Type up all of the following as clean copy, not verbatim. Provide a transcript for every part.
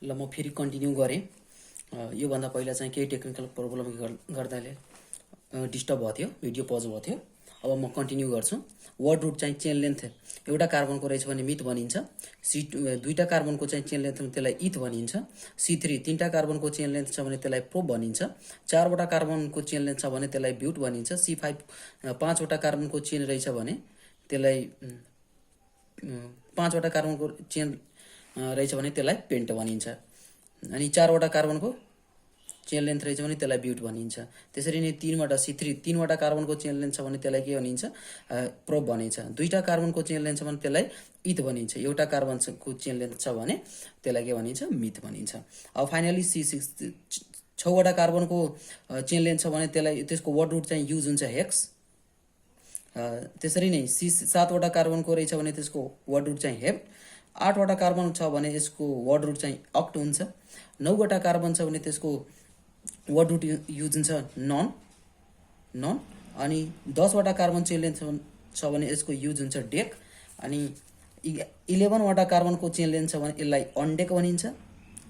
ल म फेरि कन्टिन्यू गरेँ। योभन्दा पहिला चाहिँ केही टेक्निकल प्रब्लम गर्दाले डिस्टर्ब भएको थियो, भिडियो पज भएको थियो। अब म कन्टिन्यू गर्छु। वर्ड रुट चाहिँ चेन लेन्थ एउटा कार्बनको रहेछ भने मिथ भनिन्छ। दुईटा कार्बनको चाहिँ चेन लेन्थ त्यसलाई इथ भनिन्छ। C3 तीनटा कार्बनको चेन लेन्थ छ भने त्यसलाई प्रोप भनिन्छ। चारवटा कार्बनको चेन लेन्थ छ भने त्यसलाई ब्युट भनिन्छ। C5 पाँचवटा कार्बनको चेन रहेछ भने त्यसलाई पाँचवटा कार्बनको चेन रहेछ भने त्यसलाई पेन्ट भनिन्छ। अनि चारवटा कार्बनको चेन लेन्थ रहेछ भने त्यसलाई ब्युट भनिन्छ। त्यसरी नै C3 तीनवटा कार्बनको चेन लेन्थ छ भने त्यसलाई के भनिन्छ? प्रोप भनिन्छ। दुईटा कार्बनको चेन लेन्थ छ भने त्यसलाई इथ भनिन्छ। एउटा कार्बनको चेन लेन्थ छ भने त्यसलाई के भनिन्छ? मिथ भनिन्छ। अब फाइनली C6 छवटा कार्बनको चेन लेन्थ छ भने त्यसलाई त्यसको वर्ड रुट चाहिँ युज हुन्छ हेक्स। त्यसरी नै सातवटा कार्बनको रहेछ भने त्यसको वर्ड रुट चाहिँ हेप्ट। आठवटा कार्बन छ भने यसको वर्ड रुट चाहिँ अक्ट हुन्छ। नौवटा कार्बन छ भने त्यसको वर्ड रुट युज हुन्छ नन। अनि 10वटा कार्बन चेन लेन्थ छ भने यसको युज हुन्छ डेक। अनि 11वटा कार्बनको चेन लेन्थ छ भने यसलाई अनडेक भनिन्छ।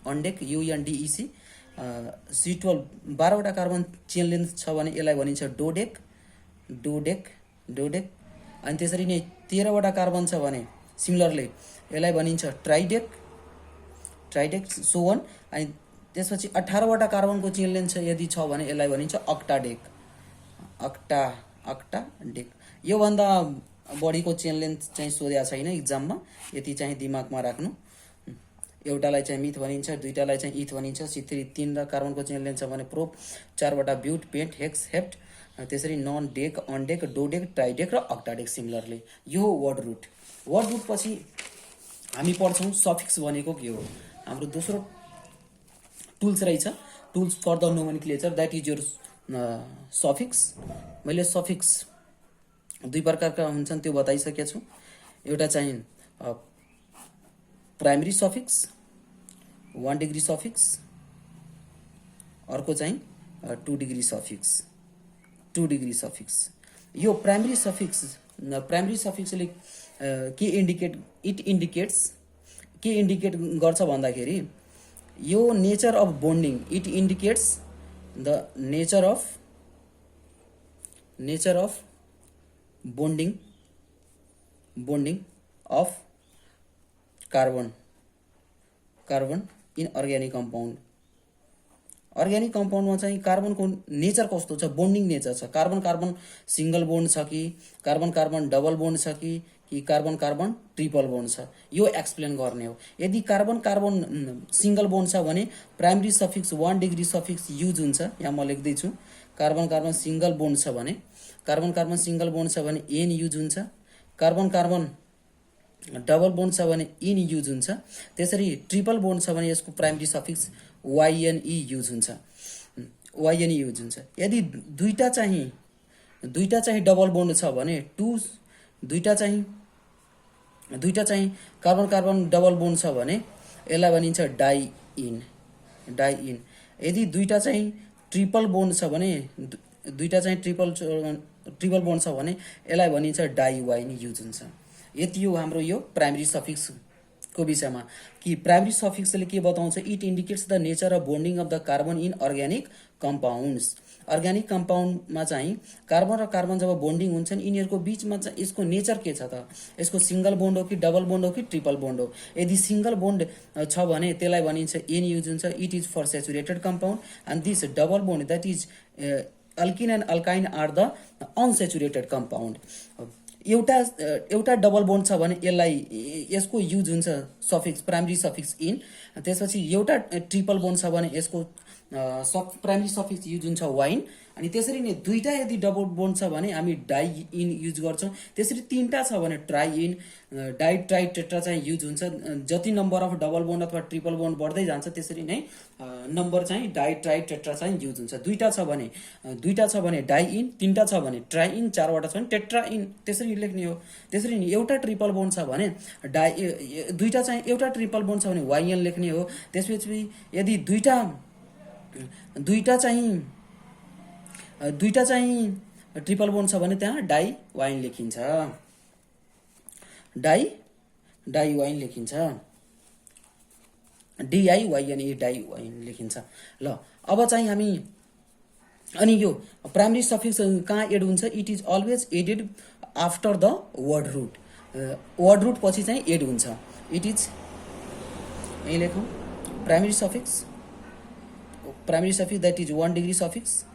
Undec UNDEC। C12 12वटा कार्बन चेन लेन्थ छ भने यसलाई भनिन्छ डोडेक। अनि त्यसरी नै 13वटा कार्बन छ भने सिमिलरली यसलाई भनिन्छ ट्राइडेक सो अन। अनि त्यसपछि 18वटा कार्बनको चेन लेन्थ यदि छ भने यसलाई भनिन्छ अक्टाडेक। योभन्दा बढीको चेन लेन्थ चाहिँ सोधेको छैन इक्जाममा, यति चाहिँ दिमागमा राख्नु। एउटालाई चाहिँ मिथ भनिन्छ, दुईटालाई चाहिँ इथ भनिन्छ। C3 तीन कार्बनको चेन लेन्थ छ भने प्रोप, चारवटा ब्युट, पेन्ट, हेक्स, हेप्ट। त्यसरी नन, डेक, अनडेक, डोडेक, ट्राइडेक र अक्टाडेक सिमिलरली। यो वर्ड रुट पछि हामी पढ्छौँ सफिक्स भनेको के हो। हाम्रो दोस्रो टुल्स रहेछ, tools for the nomenclature, that is your suffix. मैले सफिक्स दुई प्रकारका हुन्छन् त्यो बताइसकेको छु। एउटा चाहिँ प्राइमरी सफिक्स 1 डिग्री सफिक्स, अर्को चाहिँ 2 डिग्री सफिक्स। यो प्राइमरी सफिक्सले के इन्डिकेट गर्छ भन्दाखेरि यो nature of bonding, it indicates the nature of bonding of carbon in organic कम्पाउन्डमा चाहिँ कार्बनको नेचर कस्तो छ, बोन्डिङ नेचर छ। कार्बन सिंगल बोन्ड छ कि कार्बन डबल बोन्ड छ कि कार्बन ट्रिपल बोन्ड छ, यो एक्सप्लेन गर्ने हो। यदि कार्बन सिंगल बोन्ड छ भने primary suffix 1 degree suffix use हुन्छ। यहाँ म लेख्दैछु, कार्बन सिंगल बोन्ड छ भने एन युज हुन्छ। कार्बन डबल बोन्ड छ भने इन युज हुन्छ। त्यसरी ट्रिपल बोन्ड छ भने यसको प्राइमरी सफिक्स YNE युज हुन्छ। यदि दुईटा चाहिँ डबल बोन्ड छ भने दुईटा चाहिँ कार्बन डबल बोन्ड छ भने यसलाई भनिन्छ डाइइन। यदि दुईटा चाहिँ ट्रिपल बोन्ड छ भने ट्रिपल बोन्ड छ भने यसलाई भनिन्छ डाइवाइन युज हुन्छ। यति हो हाम्रो यो प्राइमरी सफिक्सको विषयमा कि प्राइमरी सफिक्सले के बताउँछ? It indicates the nature of bonding of the carbon in organic compounds. Organic कम्पाउन्डमा चाहिँ कार्बन र कार्बन जब बोन्डिङ हुन्छन् यिनीहरूको बिचमा चाहिँ यसको नेचर के छ त? यसको सिंगल बोन्ड हो कि डबल बोन्ड हो कि ट्रिपल बोन्ड हो? यदि सिंगल बोन्ड छ भने त्यसलाई भनिन्छ एन युज हुन्छ। It is for saturated compound and this double bond that is alkene and alkyne are the unsaturated compound. एउटा डबल बोन्ड छ भने यसको युज हुन्छ सफिक्स प्राइमरी सफिक्स इन। त्यसपछि एउटा ट्रिपल बोन्ड छ भने यसको प्राइमरी सफिक्स युज हुन्छ वाइन। अनि त्यसरी नै दुईटा यदि डबल बोन्ड छ भने हामी डाइ इन युज गर्छौँ। त्यसरी तीनटा छ भने tri in, di tri tetra चाहिँ युज हुन्छ। जति नम्बर अफ डबल बोन्ड अथवा ट्रिपल बोन्ड बढ्दै जान्छ त्यसरी नै नम्बर चाहिँ डाइ ट्राई टेट्रा चाहिँ युज हुन्छ। दुईटा छ भने डाइ इन, तीनटा छ भने ट्राई इन, चारवटा छ भने टेट्रा इन, त्यसरी लेख्ने हो। त्यसरी नै एउटा ट्रिपल बोन्ड छ भने एउटा ट्रिपल बोन्ड छ भने YN लेख्ने हो। त्यसपछि यदि दुईटा चाहिँ ट्रिपल बोन्ड छ भने त्यहाँ डाइ वाइन लेखिन्छ। डिआइवाइएनई डाइवाइन लेखिन्छ। ल अब चाहिँ हामी अनि यो प्राइमरी सफिक्स कहाँ एड हुन्छ, it is always added after the word root. Word root पछि चाहिँ एड हुन्छ। इट इज यहीँ लेखौँ primary suffix that is 1 degree suffix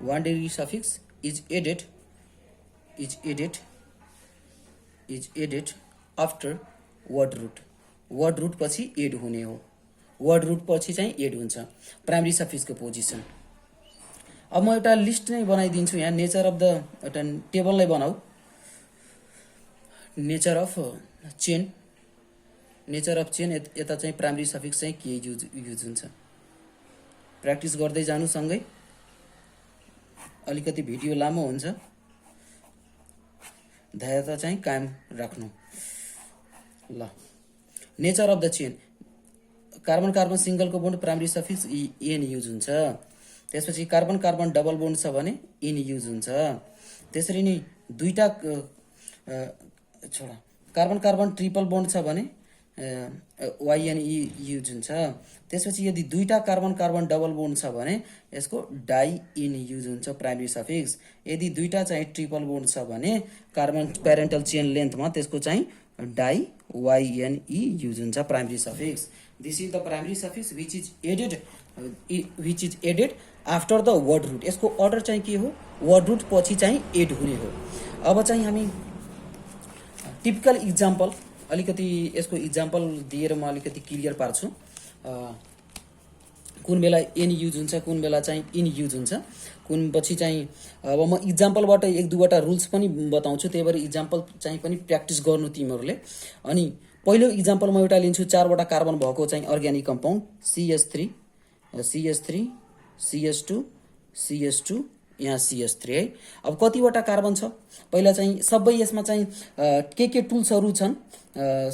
1 degree suffix is added after word root. Word root पछि add हुने हो। वर्ड रुट पछि चाहिँ एड हुन्छ प्राइमरी सफिक्सको पोजिसन। अब म एउटा लिस्ट नै बनाइदिन्छु यहाँ। नेचर अफ द एउटा टेबल नै बनाऊ। नेचर अफ चेन यता चाहिँ प्राइमरी सफिक्स चाहिँ के युज हुन्छ। प्र्याक्टिस गर्दै जानु सँगै। अलिकति भिडियो लामो हुन्छ, धैर्यता चाहिँ कायम राख्नु। ल nature of the chain, carbon carbon सिंगलको bond primary suffix ane use हुन्छ। त्यसपछि कार्बन कार्बन डबल बोन्ड छ भने इन युज हुन्छ। त्यसरी नै दुईटा कार्बन कार्बन ट्रिपल बोन्ड छ भने वाइएनई युज हुन्छ। त्यसपछि यदि दुईटा कार्बन कार्बन डबल बोन्ड छ भने यसको डाइ इन युज हुन्छ प्राइमरी सफिक्स। यदि दुईटा चाहिँ ट्रिपल बोन्ड छ भने कार्बन प्यारेन्टल चेन लेन्थमा त्यसको चाहिँ डाइ वाइएनई युज हुन्छ primary suffix. This is the primary suffix which is added after the word root. यसको अर्डर चाहिँ के हो, वर्ड रुट पछि चाहिँ एड हुने हो। अब चाहिँ हामी टिपिकल इक्जाम्पल अलिकति यसको इक्जाम्पल दिएर म अलिकति क्लियर पार्छु। कुन बेला एन युज हुन्छ, कुन बेला चाहिँ इन युज हुन्छ, कुन पछि चाहिँ अब म इक्जाम्पलबाट 1-2वटा रुल्स पनि बताउँछु। त्यही भएर इक्जाम्पल चाहिँ पनि प्र्याक्टिस गर्नु तिमीहरूले। अनि पहिलो इक्जाम्पल म एउटा लिन्छु। 4वटा कार्बन भएको चाहिँ organic compound CH3 CH2 CH2 यहाँ CH3 है। अब कतिवटा कार्बन छ पहिला चाहिँ सबै यसमा चाहिँ के टुल्सहरू छन्,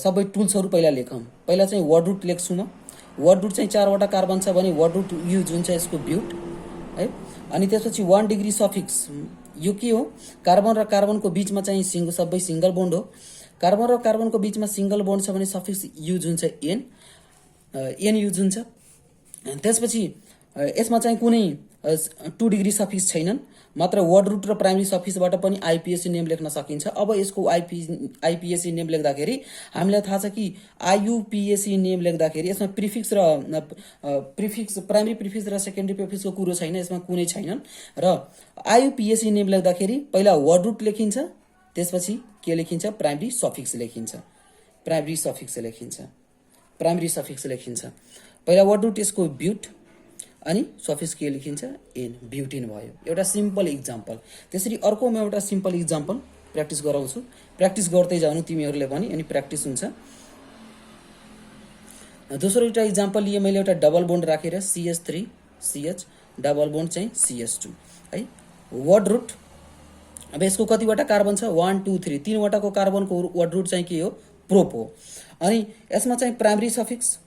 सबै टुल्सहरू पहिला लेखौँ। पहिला चाहिँ वर्ड रुट लेख्छु म। वर्ड रुट चाहिँ 4वटा कार्बन छ भने वर्ड रुट युज हुन्छ यसको ब्युट है। अनि त्यसपछि 1 डिग्री सफिक्स यो के हो, कार्बन र कार्बनको बिचमा चाहिँ सबै सिंगल बोन्ड हो। कार्बन र कार्बनको बिचमा सिंगल बोन्ड छ भने सफिक्स युज हुन्छ एन युज हुन्छ। त्यसपछि यसमा चाहिँ कुनै 2 डिग्री सफिक्स छैनन्, मात्र वर्ड रुट र प्राइमरी सफिक्सबाट पनि आइपिएसी नेम लेख्न सकिन्छ। अब यसको आइपिएसी नेम लेख्दाखेरि हामीलाई थाहा छ कि आइयुपिएसी नेम लेख्दाखेरि यसमा प्रिफिक्स प्राइमरी प्रिफिक्स र सेकेन्डरी प्रिफिक्सको कुरो छैन, यसमा कुनै छैनन्। र आइयुपिएसी नेम लेख्दाखेरि पहिला वर्ड रुट लेखिन्छ, त्यसपछि के लेखिन्छ, प्राइमरी सफिक्स लेखिन्छ। पहिला वर्ड रुट यसको ब्युट अनि सफिक्स के लेखिन्छ, एन, ब्युटिन भयो। एउटा सिम्पल इक्जाम्पल। त्यसरी अर्को म एउटा सिम्पल इक्जाम्पल प्र्याक्टिस गराउँछु। प्र्याक्टिस गर्दै जानु तिमीहरूले पनि, अनि प्र्याक्टिस हुन्छ। दोस्रो एउटा इक्जाम्पल लिए मैले एउटा डबल बोन्ड राखेर CH3 CH डबल बोन्ड चाहिँ CH2 है। वर्ड रुट अब यसको कतिवटा कार्बन छ, 1 2 3 3वटाको कार्बनको वर्ड रुट चाहिँ के हो, प्रोप हो। अनि यसमा चाहिँ प्राइमरी सफिक्स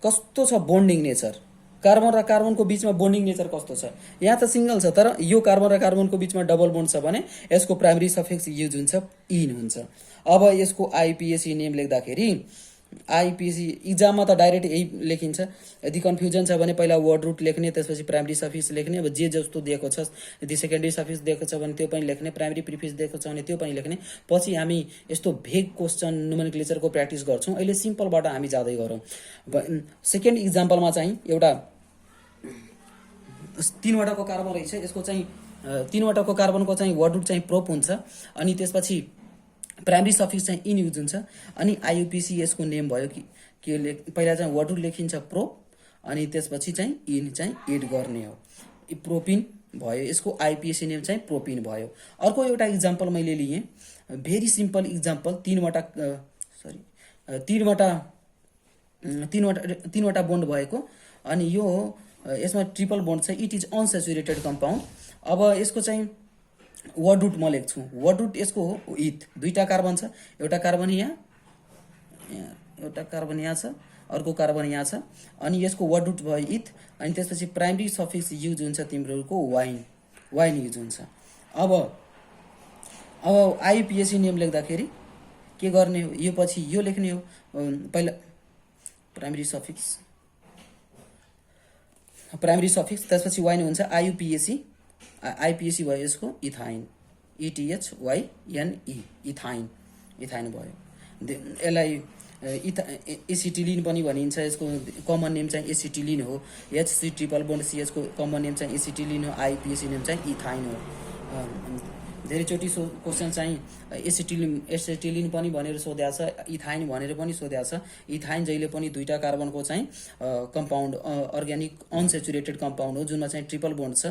कस्तो छ, बोन्डिङ नेचर। कार्बन र कार्बनको बिचमा बोन्डिङ नेचर कस्तो छ, यहाँ त सिंगल छ, तर यो कार्बन र कार्बनको बिचमा डबल बोन्ड छ भने यसको प्राइमरी सफिक्स युज हुन्छ, इन हुन्छ। अब यसको आइपिएसी नेम लेख्दाखेरि आइपिएसी इक्जाममा त डाइरेक्ट यही लेखिन्छ। यदि कन्फ्युजन छ भने पहिला वर्ड रुट लेख्ने, त्यसपछि प्राइमरी सफिक्स लेख्ने। अब जे जस्तो दिएको छ, यदि सेकेन्डरी सफिक्स दिएको छ भने त्यो पनि लेख्ने, प्राइमरी प्रिफिक्स दिएको छ भने त्यो पनि लेख्ने। पछि हामी यस्तो भेग क्वेसन नोमेनक्लेचरको प्र्याक्टिस गर्छौँ। अहिले सिम्पलबाट हामी जाँदै गरौँ। सेकेन्ड इक्जाम्पलमा चाहिँ एउटा 3वटाको कार्बन रहेछ, यसको चाहिँ 3वटाको कार्बनको चाहिँ वर्ड रुट चाहिँ प्रोप हुन्छ। अनि त्यसपछि प्राइमरी सफिक्स चाहिँ इन युज हुन्छ। अनि आइयुपिसी यसको नेम भयो कि के पहिला चाहिँ वर्ड रुट लेखिन्छ प्रोप, अनि त्यसपछि चाहिँ इन चाहिँ एड गर्ने हो, प्रोपिन भयो। यसको आइपिएसी नेम चाहिँ प्रोपिन भयो। अर्को एउटा इक्जाम्पल मैले लिएँ, भेरी सिम्पल इक्जाम्पल। 3वटा बोन्ड भएको, अनि यो यसमा ट्रिपल बोन्ड छ। It is unsaturated compound. अब यसको चाहिँ वर्ड रुट म लेख्छु। वर्ड रुट यसको हो इथ। दुईटा कार्बन छ, एउटा कार्बन यहाँ छ, अर्को कार्बन यहाँ छ। अनि यसको वर्ड रुट भयो इथ। अनि त्यसपछि प्राइमरी सफिक्स युज हुन्छ तिम्रोको वाइन युज हुन्छ। अब आइपिएसी नेम लेख्दाखेरि के गर्ने हो, यो पछि यो लेख्ने हो। प्राइमेरी सफिक्स त्यसपछि वाइन हुन्छ आइयुपिएसी आइपिएसी भयो यसको इथाइन ETHYNE इथाइन भयो यसलाई एसिटिलिन पनि भनिन्छ यसको कमन नेम चाहिँ एसिटिलिन हो HC ट्रिपल बोन्ड CH को कमन नेम चाहिँ एसिटिलिन हो आइपिएसी नेम चाहिँ इथाइन हो धेरैचोटि क्वेसन चाहिँ एसिटिलिन पनि भनेर सोधेको छ इथाइन भनेर पनि सोधेको छ इथाइन जहिले पनि दुईटा कार्बनको चाहिँ कम्पाउन्ड अर्ग्यानिक अनसेचुरेटेड कम्पाउन्ड हो जुनमा चाहिँ ट्रिपल बोन्ड छ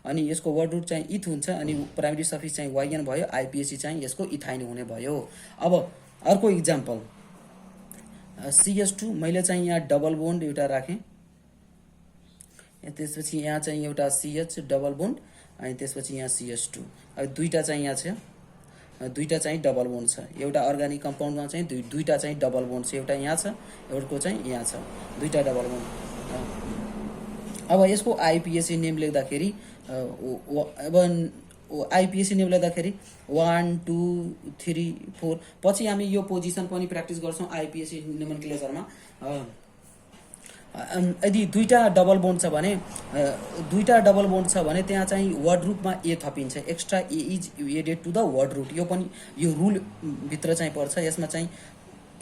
अनि यसको वर्ड रुट चाहिँ इथ हुन्छ अनि प्राइमेरी सफिक्स चाहिँ YN भयो आइपिएसी चाहिँ यसको इथाइन हुने भयो अब अर्को इक्जाम्पल CH2 मैले चाहिँ यहाँ डबल बोन्ड एउटा राखेँ त्यसपछि यहाँ चाहिँ एउटा CH डबल बोन्ड अनि त्यसपछि यहाँ CH2 अब दुईटा चाहिँ यहाँ छ दुईटा चाहिँ डबल बोन्ड छ एउटा अर्ग्यानिक कम्पाउन्डमा चाहिँ दुईटा चाहिँ डबल बोन्ड छ एउटा यहाँ छ एउटाको चाहिँ यहाँ छ दुईटा डबल बोन्ड अब यसको आइपिएसी नेम लेख्दाखेरि अब आइपिएसी नेम लेख्दाखेरि 1 2 3 4 पछि हामी यो पोजिसन पनि प्र्याक्टिस गर्छौँ आइपिएसी नोमेनक्लेचरमा यदि दुईटा डबल बोन्ड छ भने त्यहाँ चाहिँ वर्ड रुटमा ए थपिन्छ extra e is added to the word root यो पनि यो रुल भित्र चाहिँ पर्छ यसमा चाहिँ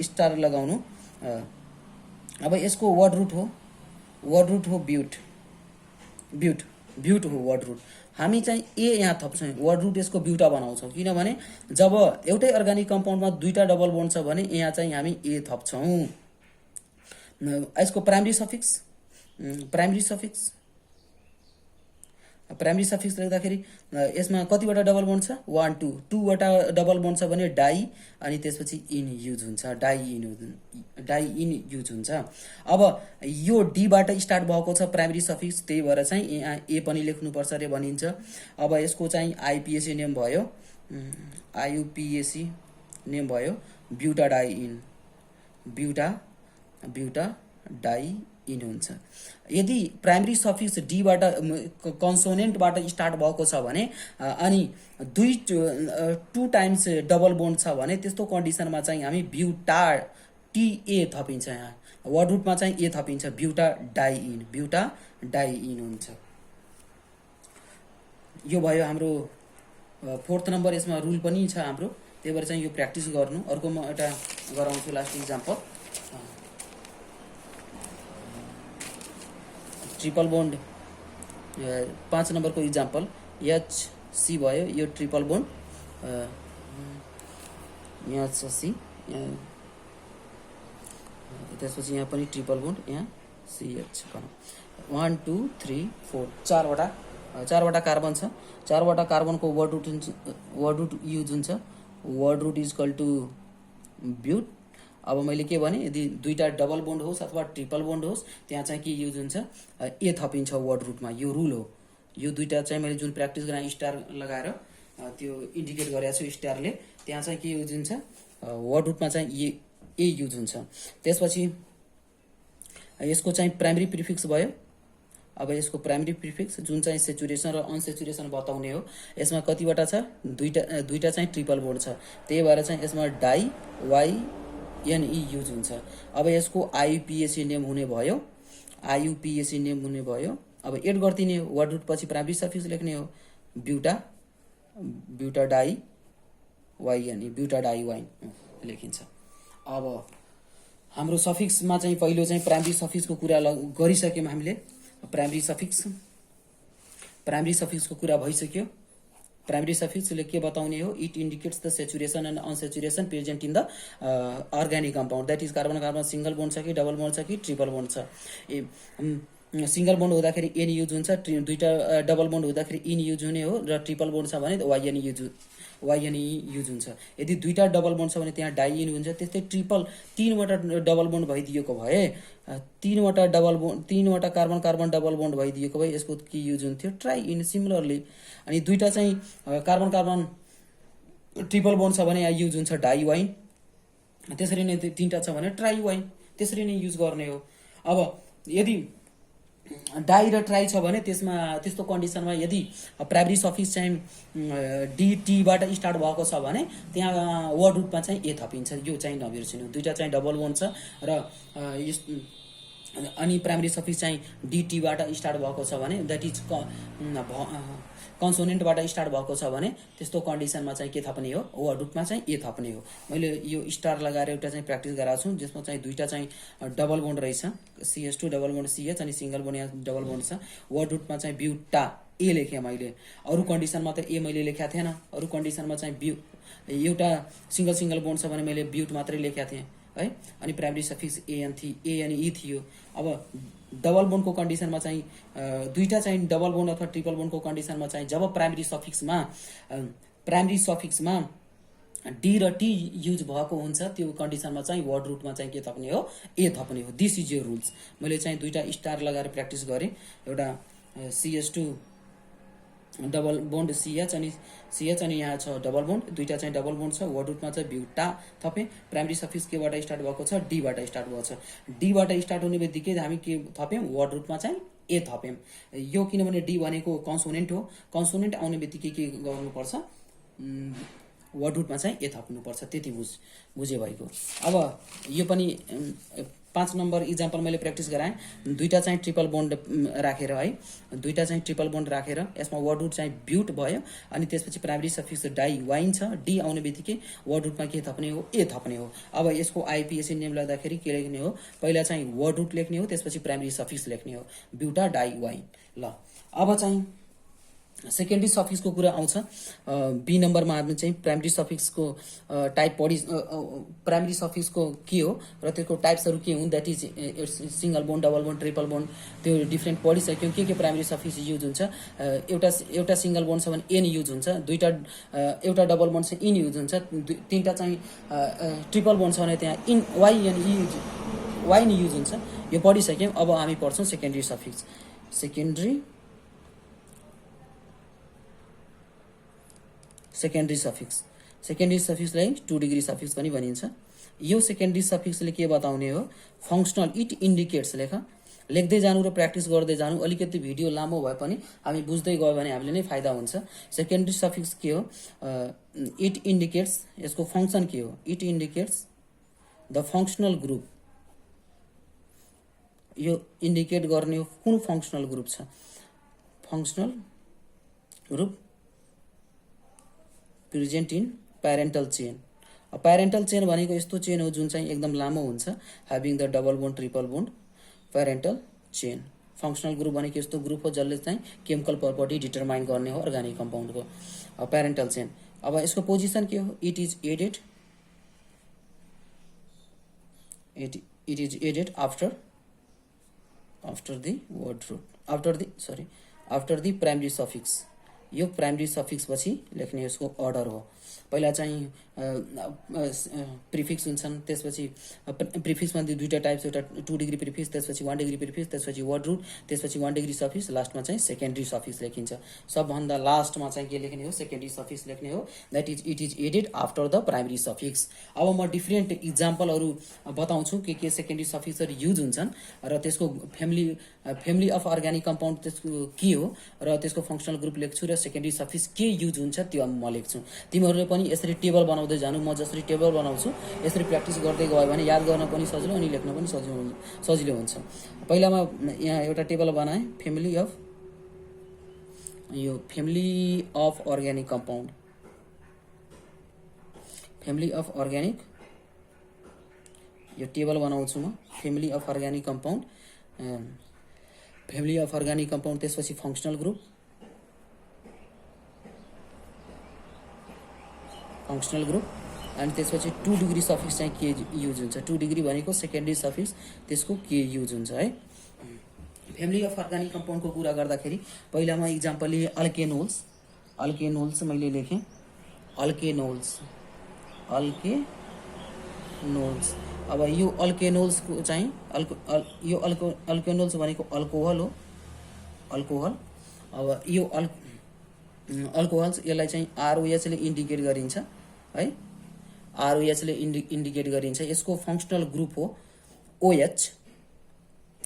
स्टार लगाउनु अब यसको वर्ड रुट हो ब्युट हो वर्ड रुट हामी चाहिँ ए यहाँ थप्छौँ वर्ड रुट यसको ब्युटा बनाउँछौँ किनभने जब एउटै अर्ग्यानिक कम्पाउन्डमा दुईटा डबल बोन्ड छ भने यहाँ चाहिँ हामी ए थप्छौँ यसको प्राइमेरी सफिक्स लेख्दाखेरि यसमा कतिवटा डबल बोन्ड छ 1 2 2वटा डबल बोन्ड छ भने डाई अनि त्यसपछि इन युज हुन्छ डाई इन युज हुन्छ अब यो डीबाट स्टार्ट भएको छ प्राइमेरी सफिक्स त्यही भएर चाहिँ यहाँ ए पनि लेख्नुपर्छ रे भनिन्छ अब यसको चाहिँ आइपिएसी नेम भयो ब्युटा डाई इन हुन्छ यदि प्राइमेरी सफिक्स डीबाट कन्सोनेन्टबाट स्टार्ट भएको छ भने अनि 2 टाइम्स डबल बोन्ड छ भने त्यस्तो कन्डिसनमा चाहिँ हामी ब्युटा TA थपिन्छ यहाँ वर्ड रुटमा चाहिँ ए थपिन्छ ब्युटा डाई इन हुन्छ यो भयो हाम्रो 4th नम्बर यसमा रुल पनि छ हाम्रो त्यही भएर चाहिँ यो प्र्याक्टिस गर्नु अर्को म एउटा गराउँछु लास्ट इक्जाम्पल ट्रिपल बोन्ड 5 नम्बरको इक्जाम्पल HC भयो यो ट्रिपल बोन्ड यहाँ छ C त्यसपछि यहाँ पनि ट्रिपल बोन्ड यहाँ CH 1 2 3 4 चारवटा कार्बन छ चारवटा कार्बनको वर्ड रुट युज हुन्छ word root is equal to but अब मैले के भने यदि दुईटा डबल बोन्ड होस् अथवा ट्रिपल बोन्ड होस् त्यहाँ चाहिँ के युज हुन्छ ए थपिन्छ वर्ड रुटमा यो रुल हो यो दुईटा चाहिँ मैले जुन प्र्याक्टिस गराएँ स्टार लगाएर त्यो इन्डिकेट गरेको छु स्टारले त्यहाँ चाहिँ के युज हुन्छ वर्ड रुटमा चाहिँ ए युज हुन्छ त्यसपछि यसको चाहिँ प्राइमेरी प्रिफिक्स भयो अब यसको प्राइमेरी प्रिफिक्स जुन चाहिँ सेचुरेसन र अनसेचुरेसन बताउने हो यसमा कतिवटा छ दुईटा चाहिँ ट्रिपल बोन्ड छ त्यही भएर चाहिँ यसमा डाई YNE युज हुन्छ अब यसको आइयुपिएसी नेम हुने भयो अब एड गरिदिने हो वर्ड रुट पछि प्राइमेरी सफिक्स लेख्ने हो ब्युटा डाई YNE ब्युटा डाई वाइन लेखिन्छ अब हाम्रो सफिक्समा चाहिँ पहिलो चाहिँ प्राइमेरी सफिक्सको कुरा गरिसक्यौँ हामीले प्राइमेरी सफिक्सको कुरा भइसक्यो प्राइमेरी सफिक्सले के बताउने हो it indicates the saturation and unsaturation present in the organic compound that is carbon single bond छ कि डबल बोन्ड छ कि ट्रिपल बोन्ड छ सिंगल बोन्ड हुँदाखेरि एन युज हुन्छ दुईटा डबल बोन्ड हुँदाखेरि इन युज हुने हो र ट्रिपल बोन्ड छ भने YNE युज हुन्छ यदि दुईटा डबल बोन्ड छ भने त्यहाँ डाई इन हुन्छ त्यस्तै तीनवटा डबल बोन्ड भइदिएको भए तीनवटा कार्बन डबल बोन्ड भइदिएको भए यसको के युज हुन्थ्यो ट्राई इन सिमिलरली अनि दुईटा चाहिँ कार्बन ट्रिपल बोन्ड छ भने यहाँ युज हुन्छ डाई वाइन त्यसरी नै तीनटा छ भने ट्राई वाइन त्यसरी नै युज गर्ने हो अब यदि डाई र ट्राई छ भने त्यसमा त्यस्तो कन्डिसनमा यदि प्राइमरी सफिक्स चाहिँ डीटीबाट स्टार्ट भएको छ भने त्यहाँ वर्ड रुटमा चाहिँ ए थपिन्छ। यो चाहिँ नबिर्सिनु, दुईटा चाहिँ डबल बोन्ड छ र अनि प्राइमरी सफिक्स चाहिँ डीटीबाट स्टार्ट भएको छ भने द्याट इज कन्सोनेन्टबाट स्टार्ट भएको छ भने त्यस्तो कन्डिसनमा चाहिँ के थप्ने हो, वर्ड रुटमा चाहिँ ए थप्ने हो। मैले यो स्टार लगाएर एउटा चाहिँ प्र्याक्टिस गराएको छु जसमा चाहिँ दुईटा चाहिँ डबल बोन्ड रहेछ, CH2 डबल बोन्ड CH अनि सिङ्गल बोन्ड यहाँ डबल बोन्ड छ। वर्ड रुटमा चाहिँ ब्युटा ए लेखेँ मैले, अरू कन्डिसनमा त ए मैले लेखेको थिएन। अरू कन्डिसनमा चाहिँ एउटा सिङ्गल बोन्ड छ भने मैले ब्युट मात्रै लेखेको थिएँ है। अनि प्राइमरी सफिक्स ए अनि ई थियो। अब डबल बोन्डको कन्डिसनमा चाहिँ दुईटा चाहिँ डबल बोन्ड अथवा ट्रिपल बोन्डको कन्डिसनमा चाहिँ जब प्राइमरी सफिक्समा डी र टी युज भएको हुन्छ त्यो कन्डिसनमा चाहिँ वर्ड रुटमा चाहिँ के थप्ने हो, ए थप्ने हो। This is your rules. मैले चाहिँ दुईटा स्टार लगाएर प्र्याक्टिस गरेँ। एउटा CH2 डबल बोन्ड CH अनि यहाँ छ डबल बोन्ड, दुईटा चाहिँ डबल बोन्ड छ। वर्ड रुटमा चाहिँ ब्युटा थपेँ। प्राइमरी सफिक्स केबाट स्टार्ट भएको छ, डीबाट स्टार्ट भएको छ। डीबाट स्टार्ट हुने बित्तिकै हामी के थप्यौँ, वर्ड रुटमा चाहिँ ए थप्यौँ। यो किनभने डी भनेको कन्सोनेन्ट हो, कन्सोनेन्ट आउने बित्तिकै के गर्नुपर्छ, वर्ड रुटमा चाहिँ ए थप्नुपर्छ। त्यति बुझे भएको। अब यो पनि 5 नम्बर इक्जाम्पल मैले प्र्याक्टिस गराएँ। दुईटा चाहिँ ट्रिपल बोन्ड राखेर है, दुईटा चाहिँ ट्रिपल बोन्ड राखेर यसमा वर्ड रुट चाहिँ ब्युट भयो। अनि त्यसपछि प्राइमरी सफिक्स डाई वाइन छ, डी आउने बित्तिकै वर्ड रुटमा के थप्ने हो, ए थप्ने हो। अब यसको आइपिएससी नेम लेख्दाखेरि के लेख्ने हो, पहिला चाहिँ वर्ड रुट लेख्ने हो, त्यसपछि प्राइमरी सफिक्स लेख्ने हो, ब्युटा डाई वाइन। ल अब चाहिँ सेकेन्डरी सफिक्सको कुरा आउँछ। बी नम्बरमा हामी चाहिँ प्राइमरी सफिक्सको टाइप प्राइमरी सफिक्सको के हो र त्यसको टाइप्सहरू के हुन्, that is single bond, double bond, triple bond, त्यो डिफ्रेन्ट पढिसक्यौँ। के प्राइमरी सफिक्स युज हुन्छ। एउटा सिङ्गल बोन्ड छ भने एन युज हुन्छ, एउटा डबल बोन्ड छ इन युज हुन्छ, तिनवटा चाहिँ ट्रिपल बोन्ड छ भने त्यहाँ इन वाइ अनि वाइन युज हुन्छ। यो पढिसक्यौँ। अब हामी पढ्छौँ सेकेन्डरी सफिक्स। सेकेन्डरी सफिक्सलाई 2 डिग्री सफिक्स पनि भनिन्छ। यो सेकेन्डरी सफिक्सले के बताउने हो, फङ्सनल इट इन्डिकेट्स लेख्दै जानु र प्र्याक्टिस गर्दै जानु। अलिकति भिडियो लामो भए पनि हामी बुझ्दै गयो भने हामीले नै फाइदा हुन्छ। सेकेन्डरी सफिक्स के हो, इट इन्डिकेट्स, यसको फङ्सन के हो, it indicates the functional group. यो इन्डिकेट गर्ने हो कुन फङ्सनल ग्रुप छ, functional group present in parental chain. Parental chain भनेको यस्तो चेन हो जुन चाहिँ एकदम लामो हुन्छ, having the double bond, triple bond, parental chain. Functional group भनेको यस्तो ग्रुप हो जसले चाहिँ केमिकल प्रपर्टी डिटरमाइन गर्ने हो अर्ग्यानिक कम्पाउन्डको, प्यारेन्टल चेन। अब यसको पोजिसन के हो, it is added after the primary suffix. यो प्राइमरी सफिक्स पछि लेख्ने यसको अर्डर हो। पहिला चाहिँ प्रिफिक्स हुन्छन्, त्यसपछि प्रिफिक्समा दुईटा टाइप्स, एउटा 2 डिग्री प्रिफिक्स, त्यसपछि 1 डिग्री प्रिफिक्स, त्यसपछि वर्ड रुट, त्यसपछि 1 डिग्री सफिक्स, लास्टमा चाहिँ सेकेन्डरी सफिक्स लेखिन्छ। सबभन्दा लास्टमा चाहिँ के लेख्ने हो, सेकेन्डरी सफिक्स लेख्ने हो, that is it is added after the primary suffix. अब म डिफ्रेन्ट इक्जाम्पलहरू बताउँछु के सेकेन्डरी सफिक्सहरू युज हुन्छन् र त्यसको फ्यामिली अफ अर्ग्यानिक कम्पाउन्ड त्यसको के हो र त्यसको फङ्सनल ग्रुप लेख्छु र सेकेन्डरी सफिक्स के युज हुन्छ त्यो म लेख्छु। तिमीहरूले पनि यसरी टेबल बनाउँदै जानु, म जसरी टेबल बनाउँछु यसरी प्र्याक्टिस गर्दै गयो भने याद गर्न पनि सजिलो अनि लेख्न पनि सजिलो हुन्छ। पहिलामा यहाँ एउटा टेबल बनाएँ, family of organic compound, family of organic, यो टेबल बनाउँछु म, फ्यामिली अफ अर्ग्यानिक कम्पाउन्ड, त्यसपछि फङ्सनल ग्रुप, अनि त्यसपछि 2 डिग्री सफिक्स चाहिँ के युज हुन्छ, 2 डिग्री भनेको सेकेन्डरी सफिक्स, त्यसको के युज हुन्छ है। फ्यामिली अफ अर्ग्यानिक कम्पाउन्डको कुरा गर्दाखेरि पहिलामा इक्जाम्पल लिए अल्केनोल्स मैले लेखेँ, अल्केनोल्स। अब यो अल्केनोल्सको चाहिँ यो अल्केनोल्स भनेको अल्कोहल हो, अल्कोहल। अब यो अल्कोहल्स यसलाई चाहिँ ROH ले इन्डिकेट गरिन्छ है, ROH ले इन्डिकेट गरिन्छ। यसको फङ्सनल ग्रुप हो OH,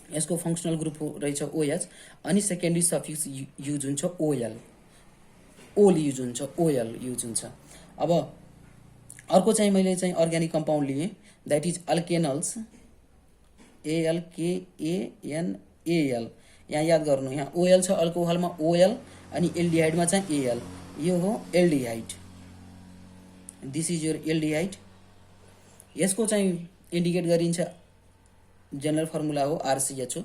यसको फङ्सनल ग्रुप रहेछ OH अनि सेकेन्डरी सफिक्स युज हुन्छ OL, ओल युज हुन्छ, OL युज हुन्छ। अब अर्को चाहिँ मैले चाहिँ अर्ग्यानिक कम्पाउन्ड लिएँ, द्याट इज अल्केनल्स, ALKANAL। यहाँ याद गर्नु, यहाँ OL छ अल्कोहलमा OL अनि एल्डिहाइडमा चाहिँ AL, यो हो aldehyde, this is your aldehyde. यसको चाहिँ इन्डिकेट गरिन्छ, जनरल फर्मुला हो RCHO।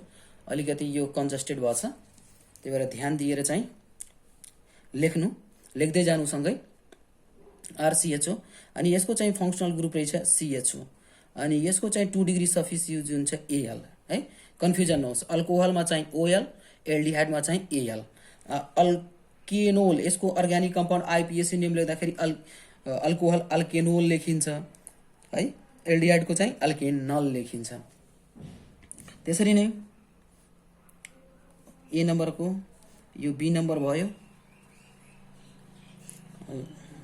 अलिकति यो कन्जस्टेड भएछ, त्यही भएर ध्यान दिएर चाहिँ लेख्दै जानुसँगै RCHO। अनि यसको चाहिँ फङ्सनल ग्रुप रहेछ CHO अनि यसको चाहिँ 2 डिग्री सफिक्स युज हुन्छ AL है, कन्फ्युजन नहोस्। अल्कोहलमा चाहिँ OL, एल्डिहाइडमा चाहिँ AL। अल्केनोल, यसको अर्ग्यानिक कम्पाउन्ड IPAC नेम लेख्दाखेरि अल्कोहल अल्केनोल लेखिन्छ है, एल्डिहाइडको चाहिँ अल्केनल लेखिन्छ। त्यसरी नै A नम्बरको यो B नम्बर भयो,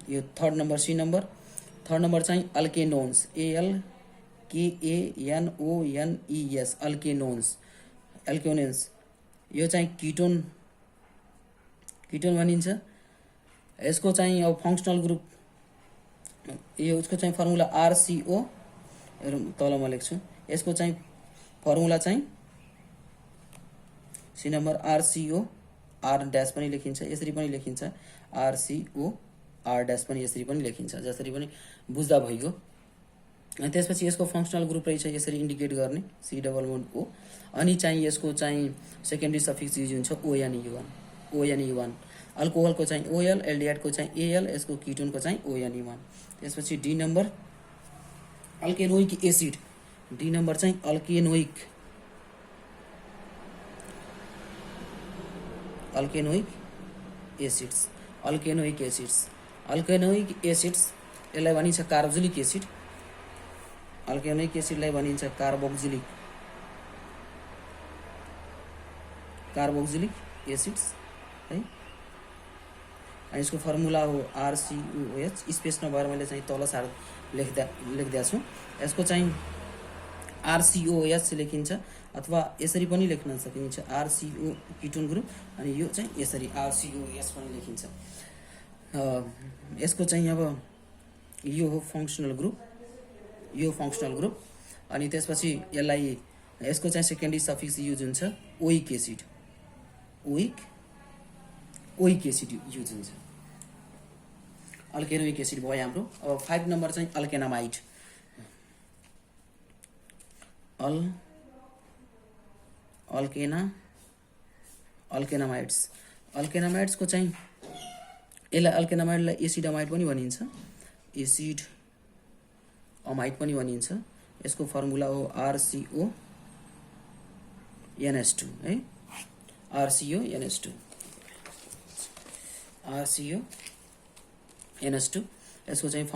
यो third number C number. Third number चाहिँ अल्केनोन्स, ALKANONES, अल्केनोन्स। यो चाहिँ किटोन भनिन्छ। यसको चाहिँ अब फङ्सनल ग्रुप, यो उसको चाहिँ फर्मुला RCO, तल म लेख्छु। यसको चाहिँ फर्मुला चाहिँ C number RCO R dash पनि लेखिन्छ, यसरी पनि लेखिन्छ, RCO R ड्यास पनि यसरी पनि लेखिन्छ, जसरी पनि बुझ्दा भइगयो। अनि त्यसपछि यसको फङ्सनल ग्रुप रहेछ यसरी इन्डिकेट गर्ने, C_O। अनि चाहिँ यसको चाहिँ सेकेन्डरी सफिक्स युज हुन्छ ONE1। अल्कोहलको चाहिँ OL, एल्डिहाइडको चाहिँ AL, यसको किटोनको चाहिँ ONE1। त्यसपछि D number alkanoic acid, D number चाहिँ अल्केनोइक एसिड्स, यसलाई भनिन्छ कार्बोक्सिलिक एसिड। अल्केनोइक एसिडलाई भनिन्छ कार्बोक्सिलिक एसिड्स है। अनि यसको फर्मुला हो RCOH, स्पेस नभएर मैले चाहिँ तल सार लेख्दा छु। यसको चाहिँ RCOH लेखिन्छ अथवा यसरी पनि लेख्न सकिन्छ, RCO किटोन ग्रुप, अनि यो चाहिँ यसरी RCOH पनि लेखिन्छ। यसको चाहिँ अब यो हो फङ्सनल ग्रुप, अनि त्यसपछि यसको चाहिँ सेकेन्डरी सफिक्स युज हुन्छ ओइक एसिड युज हुन्छ। अल्केनोइक एसिड भयो हाम्रो। अब 5 नम्बर चाहिँ अल्केनामाइड, अल्केनामाइड्सको चाहिँ यसलाई अल्केनामाइडलाई एसिडअमाइड पनि भनिन्छ, यसको फर्मुला हो RCONS2 है, RCONS2। यसको चाहिँ